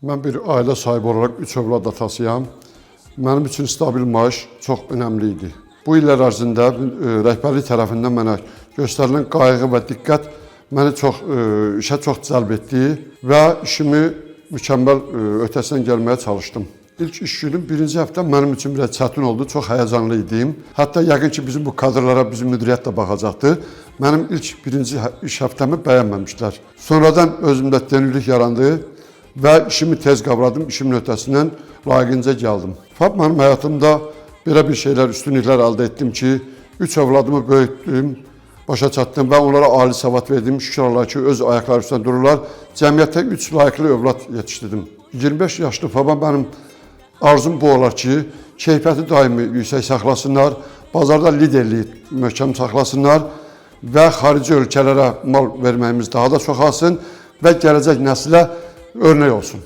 Mən bir ailə sahibi olaraq 3 övlad atasıyam. Mənim üçün stabil maaş çox önəmli idi. Bu illər ərzində rəhbərlik tərəfindən mənə göstərilən qayğı və diqqət məni işə çox cəlb etdi və işimi mükəmməl öhdəsindən gəlməyə çalışdım. İlk iş günüm birinci həftə mənim üçün biraz çətin oldu, çox həyəcanlı idim. Hətta yəqin ki, bizim bu kadrlara bizim müdiriyyət də baxacaqdı. Mənim ilk birinci iş həftəmi bəyənməmişlər. Sonradan özümdə dönüklük yarandı və işimi tez qavradım, işimin öhdəsindən layiqincə gəldim. Fakt mənim həyatımda belə bir şeylər, üstünlüklər əldə etdim ki, 3 övladımı böyütdüm, başa çatdım və onlara ali savad verdim. Şükür Allah ki, öz ayaqları üstündə dururlar. Cəmiyyətdə 3 layiqli övlad yetişdirdim. 25 yaşlı Faba mənim arzum bu olar ki, keyfiyyəti daimi yüksək saxlasınlar, bazarda liderliyi möhkəm saxlasınlar və xarici ölkələrə mal verməyimiz daha da çoxalsın və gələcək nəslə örnek olsun.